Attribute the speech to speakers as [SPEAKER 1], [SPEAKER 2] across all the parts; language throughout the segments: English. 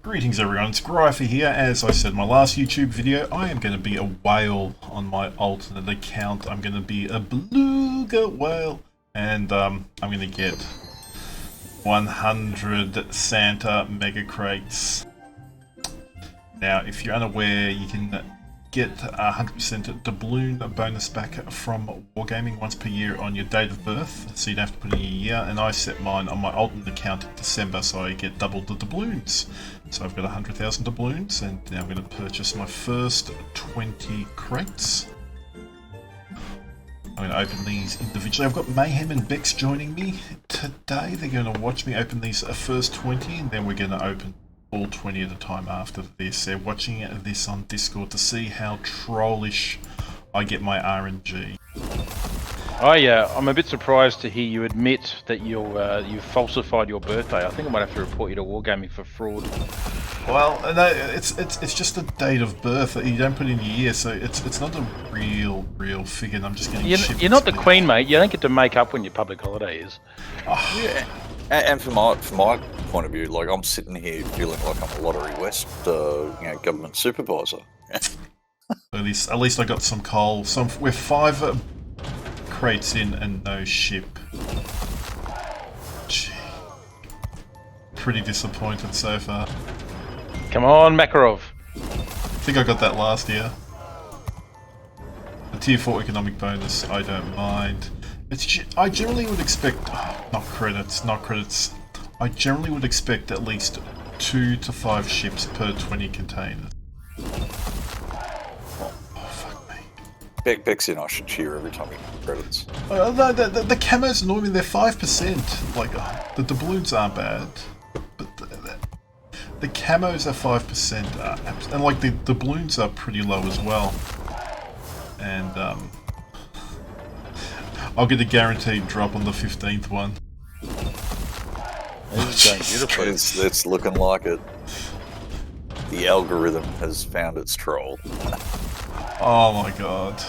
[SPEAKER 1] Greetings everyone, it's Greifer here. As I said in my last YouTube video, I am going to be a whale on my alternate account. I'm going to be a beluga whale, and I'm going to get 100 Santa Mega Crates. Now, if you're unaware, you can get 100% doubloon bonus back from Wargaming once per year on your date of birth, so you don't have to put in your year, and I set mine on my alternate account in December, so I get double the doubloons. So I've got 100,000 doubloons, and now I'm going to purchase my first 20 crates. I'm going to open these individually. I've got Mayhem and Bex joining me today. They're going to watch me open these first 20, and then we're going to open all 20 at a time after this. They're watching this on Discord to see how trollish I get my RNG.
[SPEAKER 2] I'm a bit surprised to hear you admit that you falsified your birthday. I think I might have to report you to Wargaming for fraud.
[SPEAKER 1] Well, no, it's just a date of birth that you don't put in your year, so it's not a real figure. I'm just getting shipped.
[SPEAKER 2] You're not the Queen, mate. You don't get to make up when your public holiday is.
[SPEAKER 3] Oh. Yeah. And from my point of view, like, I'm sitting here feeling like I'm a Lottery West, government supervisor.
[SPEAKER 1] At least I got some coal. We're 5 crates in and no ship. Gee. Pretty disappointed so far.
[SPEAKER 2] Come on, Makarov.
[SPEAKER 1] I think I got that last year. The tier 4 economic bonus, I don't mind. I generally would expect, not credits. I generally would expect at least 2 to 5 ships per 20 containers. Oh, fuck me.
[SPEAKER 3] Bexy and I should cheer every time we get credits.
[SPEAKER 1] No, the camos annoy me, they're 5%. Like, the doubloons aren't bad, but the camos are 5%, and like the doubloons are pretty low as well. And I'll get a guaranteed drop on the 15th one.
[SPEAKER 3] It's looking like it. The algorithm has found its troll.
[SPEAKER 1] Oh my god.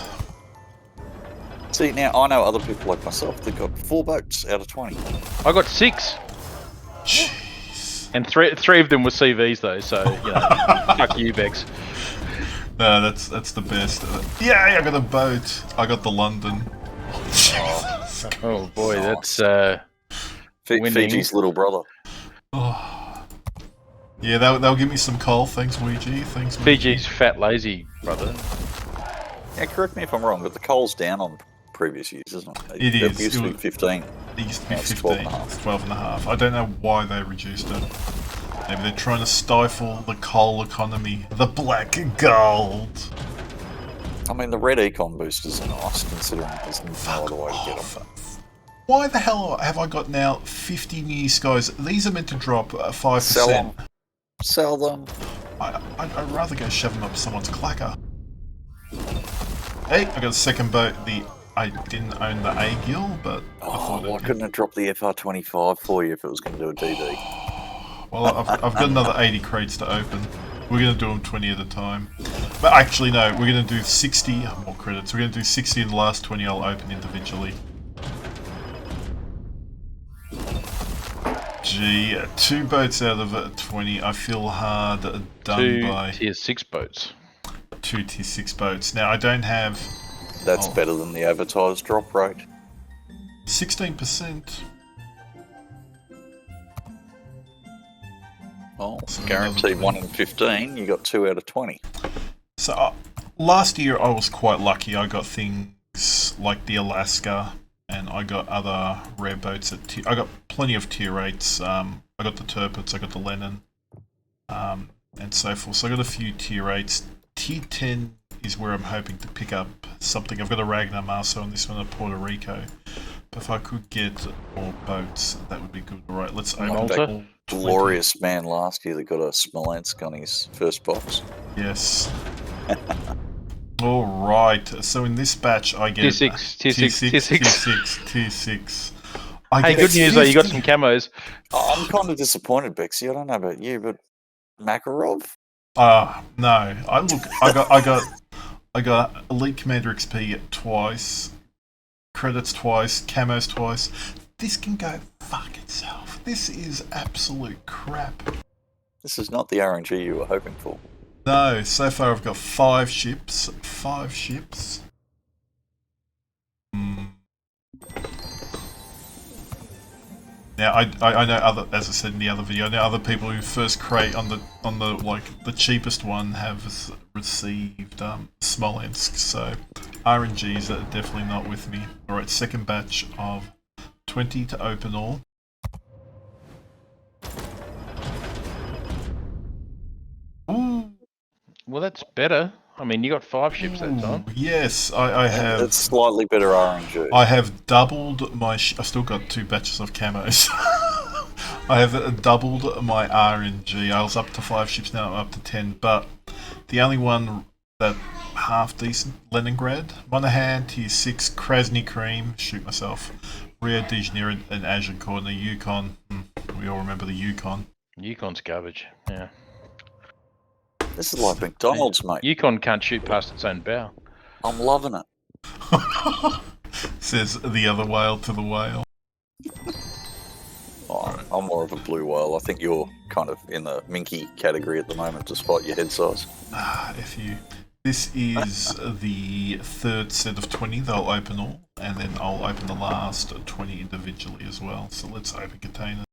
[SPEAKER 3] See, now I know other people like myself that got 4 boats out of 20.
[SPEAKER 2] I got 6.
[SPEAKER 1] Jeez.
[SPEAKER 2] And three of them were CVs though, so fuck you, Bex.
[SPEAKER 1] No, that's the best. Yeah, I got a boat. I got the London.
[SPEAKER 2] Oh boy,
[SPEAKER 3] nice.
[SPEAKER 2] That's
[SPEAKER 3] Fiji's little brother.
[SPEAKER 1] Oh. Yeah, they'll give me some coal. Thanks, Ouija. Thanks, Ouija.
[SPEAKER 2] Fiji's fat lazy brother.
[SPEAKER 3] Yeah, correct me if I'm wrong, but the coal's down on previous years, isn't it?
[SPEAKER 1] It is.
[SPEAKER 3] It used to be 15.
[SPEAKER 1] It used to be
[SPEAKER 3] now
[SPEAKER 1] 15.
[SPEAKER 3] It's
[SPEAKER 1] 12.5. I don't know why they reduced it. Maybe they're trying to stifle the coal economy. The black gold.
[SPEAKER 3] I mean, the red econ boosters are nice, considering there's no other way to get them.
[SPEAKER 1] Why the hell have I got now 50 new skies? These are meant to drop 5%.
[SPEAKER 3] Sell them.
[SPEAKER 1] I'd rather go shove them up someone's clacker. Hey, I got a second boat. I didn't own the A-Gill, but I thought
[SPEAKER 3] why couldn't it drop the FR25 for you if it was going to do a DD?
[SPEAKER 1] Well, I've got another 80 crates to open. We're going to do them 20 at a time. But actually, no, we're going to do 60 more credits. We're going to do 60 and the last 20 I'll open individually. Gee, 2 boats out of 20. I feel hard done by...
[SPEAKER 2] 2 tier 6 boats.
[SPEAKER 1] 2 tier 6 boats. Now, I don't have...
[SPEAKER 3] That's better than the advertised drop rate.
[SPEAKER 1] 16%.
[SPEAKER 3] Oh, guaranteed 1 in 15. You got 2 out of 20.
[SPEAKER 1] So, last year I was quite lucky. I got things like the Alaska, and I got other rare boats at I got plenty of tier 8s. I got the Turpits, I got the Lennon, and so forth. So I got a few tier 8s. Tier 10 is where I'm hoping to pick up something. I've got a Ragnar Marso and this one at Puerto Rico. But if I could get more boats, that would be good. Alright, let's open all
[SPEAKER 3] glorious man last year that got a Smolensk on his first box.
[SPEAKER 1] Yes. Alright, so in this batch I get...
[SPEAKER 2] Tier 6. Hey, good news though, you got some camos.
[SPEAKER 3] I'm kind of disappointed, Bexy. I don't know about you, but Makarov?
[SPEAKER 1] No. I got Elite Commander XP twice, credits twice, camos twice. This can go fuck itself. This is absolute crap.
[SPEAKER 3] This is not the RNG you were hoping for.
[SPEAKER 1] No, so far I've got 5 ships. 5 ships. Now I know other, as I said in the other video, I know other people who first crate on the like the cheapest one have received Smolensk, so RNGs are definitely not with me. Alright, second batch of 20 to open all. Ooh.
[SPEAKER 2] Well, that's better. I mean, you got 5 ships that time.
[SPEAKER 1] Yes, I have.
[SPEAKER 3] It's slightly better RNG.
[SPEAKER 1] I have doubled my. I still got 2 batches of camos. I have doubled my RNG. I was up to 5 ships, now I'm up to 10. But the only one that half decent, Leningrad, Monahan, Tier 6, Krasny Cream, shoot myself, Rio de Janeiro, and Agincourt, and the Yukon. We all remember the Yukon.
[SPEAKER 2] Yukon's garbage. Yeah.
[SPEAKER 3] This is like McDonald's, mate.
[SPEAKER 2] Yukon can't shoot past its own bow.
[SPEAKER 3] I'm loving it.
[SPEAKER 1] Says the other whale to the whale.
[SPEAKER 3] Oh, I'm more of a blue whale. I think you're kind of in the minky category at the moment, despite your head size.
[SPEAKER 1] This is the 3rd set of 20 that I'll open all, and then I'll open the last 20 individually as well. So let's open containers.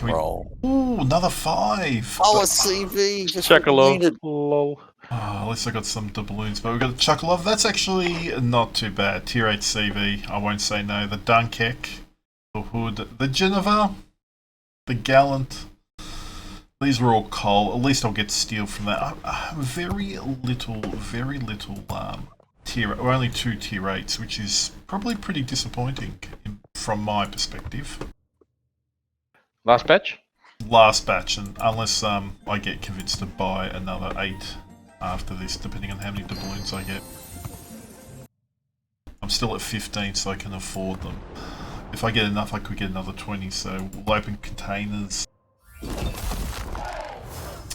[SPEAKER 3] Roll.
[SPEAKER 1] Ooh, another 5!
[SPEAKER 3] Oh, a CV! Just
[SPEAKER 2] Chuckalov. Lol.
[SPEAKER 1] At least I got some doubloons, but we've got a Chuckalov. That's actually not too bad. Tier 8 CV, I won't say no. The Dunkirk, the Hood, the Geneva, the Gallant. These were all coal. At least I'll get steel from that. Very little tier, or only 2 tier 8s, which is probably pretty disappointing from my perspective.
[SPEAKER 2] Last batch?
[SPEAKER 1] Last batch, and unless I get convinced to buy another 8 after this, depending on how many doubloons I get. I'm still at 15, so I can afford them. If I get enough, I could get another 20, so we'll open containers.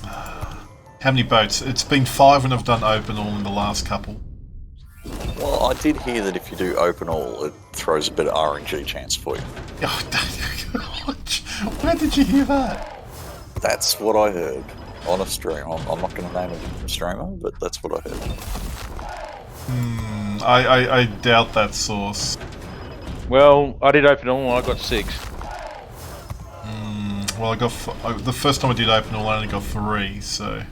[SPEAKER 1] How many boats? It's been 5 when I've done open all in the last couple.
[SPEAKER 3] Well, I did hear that if you do open all, it throws a bit of RNG chance for you.
[SPEAKER 1] Where did you hear that?
[SPEAKER 3] That's what I heard on a stream. I'm not going to name a streamer, but that's what I heard.
[SPEAKER 1] I doubt that source.
[SPEAKER 2] Well, I did open all, I got 6.
[SPEAKER 1] Well, I got the first time I did open all, I only got 3, so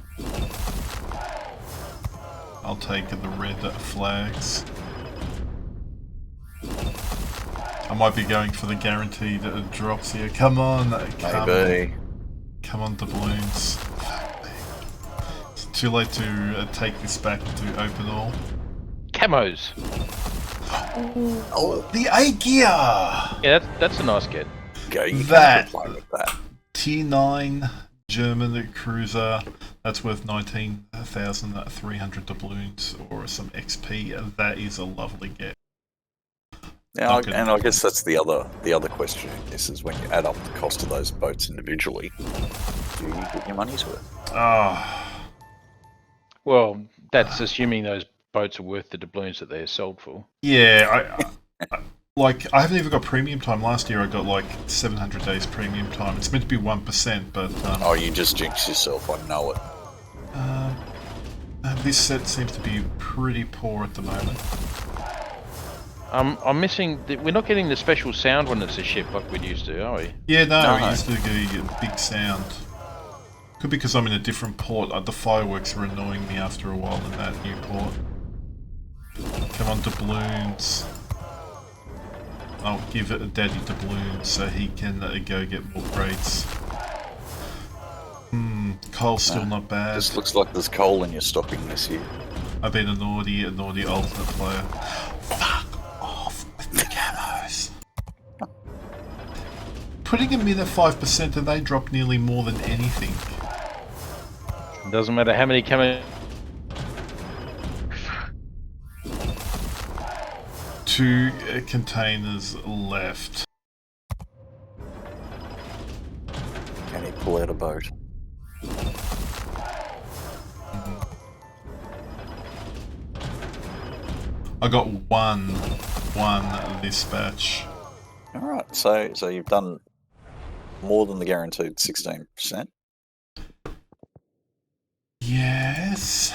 [SPEAKER 1] I'll take the red flags. I might be going for the guaranteed drops here. Come on,
[SPEAKER 3] Maybe.
[SPEAKER 1] Come on, doubloons. It's too late to take this back into open all.
[SPEAKER 2] Camos.
[SPEAKER 1] Oh, the A-gear!
[SPEAKER 2] Yeah, that's a nice get.
[SPEAKER 3] Go, you
[SPEAKER 1] That.
[SPEAKER 3] can't play with that.
[SPEAKER 1] Tier 9 German cruiser. That's worth 19,300 doubloons or some XP. That is a lovely get.
[SPEAKER 3] Yeah, and I guess that's the other question in this is when you add up the cost of those boats individually, do you get your money's worth?
[SPEAKER 2] Well, that's assuming those boats are worth the doubloons that they're sold for.
[SPEAKER 1] Yeah, I haven't even got premium time. Last year I got like 700 days premium time. It's meant to be 1%, but
[SPEAKER 3] oh, you just jinxed yourself. I know it.
[SPEAKER 1] This set seems to be pretty poor at the moment.
[SPEAKER 2] I'm missing. We're not getting the special sound when it's a ship like we used to, are we?
[SPEAKER 1] Yeah, no, we used to get a big sound. Could be because I'm in a different port. The fireworks are annoying me after a while in that new port. Come on, doubloons. I'll give it a daddy doubloons so he can go get more crates. Coal's still not bad.
[SPEAKER 3] This looks like there's coal in your stocking this year.
[SPEAKER 1] I've been a naughty alternate player. Fuck off with the camos. Putting them in at 5% and they drop nearly more than anything.
[SPEAKER 2] Doesn't matter how many camos.
[SPEAKER 1] 2 containers left.
[SPEAKER 3] Can he pull out a boat?
[SPEAKER 1] I got one this batch.
[SPEAKER 3] All right, so you've done more than the guaranteed 16%.
[SPEAKER 1] Yes.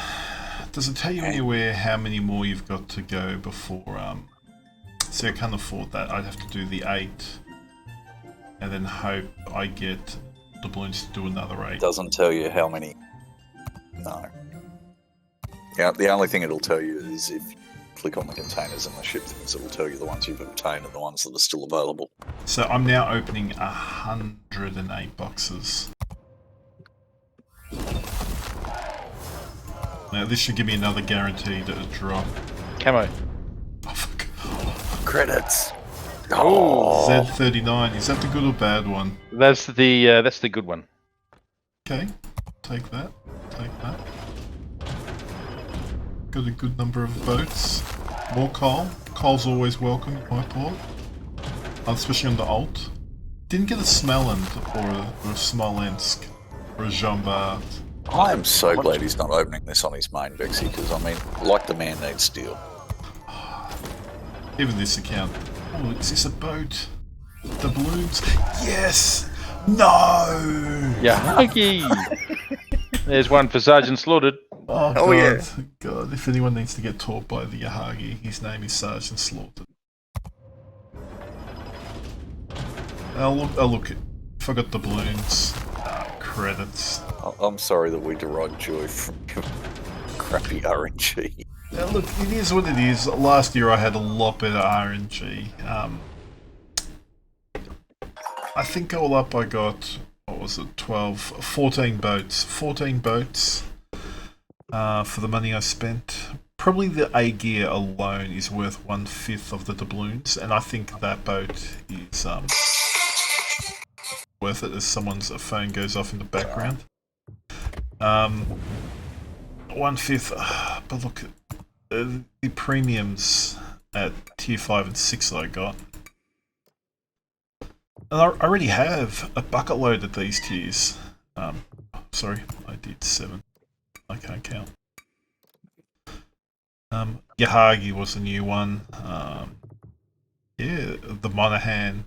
[SPEAKER 1] Does it tell you anywhere how many more you've got to go before? See, I can't afford that. I'd have to do the 8, and then hope I get doubloons to do another 8.
[SPEAKER 3] Doesn't tell you how many. No. Yeah, the only thing it'll tell you is if you click on the containers and the ship things, it'll tell you the ones you've obtained and the ones that are still available.
[SPEAKER 1] So I'm now opening 108 boxes. Now this should give me another guaranteed drop.
[SPEAKER 2] Camo.
[SPEAKER 1] Oh, fuck.
[SPEAKER 3] Credits.
[SPEAKER 2] Oh,
[SPEAKER 1] Z39. Is that the good or bad one?
[SPEAKER 2] that's the good one.
[SPEAKER 1] Okay, take that. Take that. Got a good number of boats. More coal. Coal's always welcome in my port. Especially on the alt. Didn't get a Smelland or a Smolensk or a Jean Bart.
[SPEAKER 3] I am so glad he's not opening this on his main Vexy, because, I mean, like the man needs steel.
[SPEAKER 1] Even this account. Oh, is this a boat? The balloons? Yes! No!
[SPEAKER 2] Yahagi! There's one for Sergeant Slaughtered.
[SPEAKER 1] Oh, God.
[SPEAKER 3] Oh, yeah.
[SPEAKER 1] God, if anyone needs to get taught by the Yahagi, his name is Sergeant Slaughtered. Look, if I got the balloons, credits.
[SPEAKER 3] I'm sorry that we derived joy from crappy RNG.
[SPEAKER 1] Now look, it is what it is. Last year I had a lot better RNG. I think all up I got, what was it, 14 boats. 14 boats for the money I spent. Probably the A gear alone is worth 1/5 of the doubloons, and I think that boat is worth it as someone's phone goes off in the background. 1/5, but look, the premiums at tier 5 and 6 that I got. And I already have a bucket load at these tiers. Sorry, I did 7. I can't count. Yahagi was a new one. Yeah, the Monahan,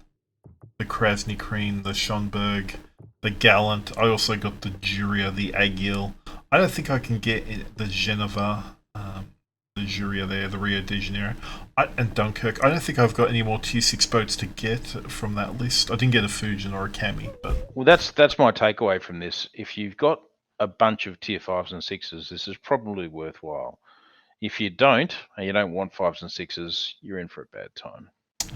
[SPEAKER 1] the Krasny Kreen, the Schonberg, the Gallant. I also got the Juria, the Agil. I don't think I can get the Geneva, the Juria there, the Rio de Janeiro, and Dunkirk. I don't think I've got any more tier 6 boats to get from that list. I didn't get a Fujin or a Cami, but...
[SPEAKER 2] Well, that's my takeaway from this. If you've got a bunch of tier 5s and 6s, this is probably worthwhile. If you don't, and you don't want 5s and 6s, you're in for a bad time.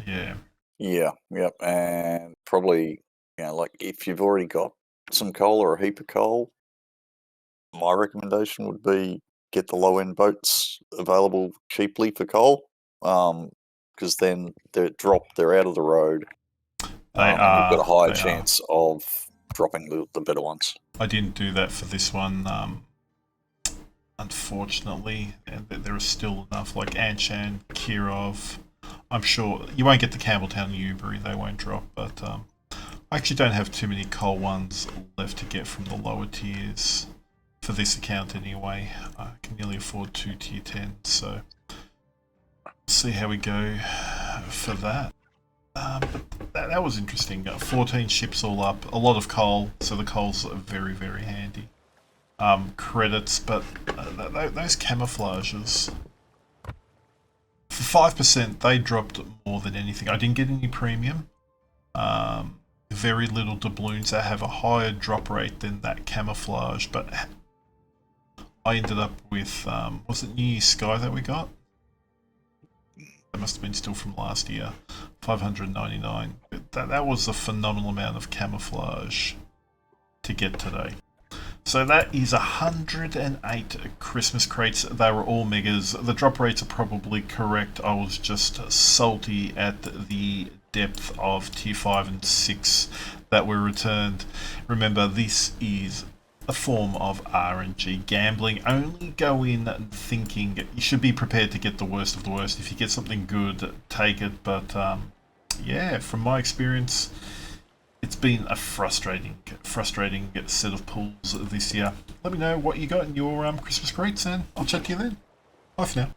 [SPEAKER 1] Yeah.
[SPEAKER 3] Yeah, yep, and probably, like if you've already got some coal or a heap of coal, my recommendation would be get the low-end boats available cheaply for coal, because then they're out of the road, and you've got a higher chance of dropping the better ones.
[SPEAKER 1] I didn't do that for this one, unfortunately, and there are still enough, like Anshan, Kirov. I'm sure you won't get the Campbelltown and Newbury, they won't drop, but I actually don't have too many coal ones left to get from the lower tiers. For this account anyway, I can nearly afford 2 tier 10s, so see how we go for that. But that was interesting. 14 ships all up, a lot of coal, so the coal's very, very handy. Credits, but those camouflages, for 5%, they dropped more than anything. I didn't get any premium. Very little doubloons that have a higher drop rate than that camouflage, but I ended up with, was it New Year's Sky that we got? That must have been still from last year. 599. That was a phenomenal amount of camouflage to get today. So that is 108 Christmas crates. They were all megas. The drop rates are probably correct. I was just salty at the depth of tier 5 and 6 that were returned. Remember, this is a form of RNG gambling. Only go in thinking you should be prepared to get the worst of the worst. If you get something good, take it. But yeah, from my experience, it's been a frustrating set of pulls this year. Let me know what you got in your Christmas crates, and I'll chat to you then. Bye for now.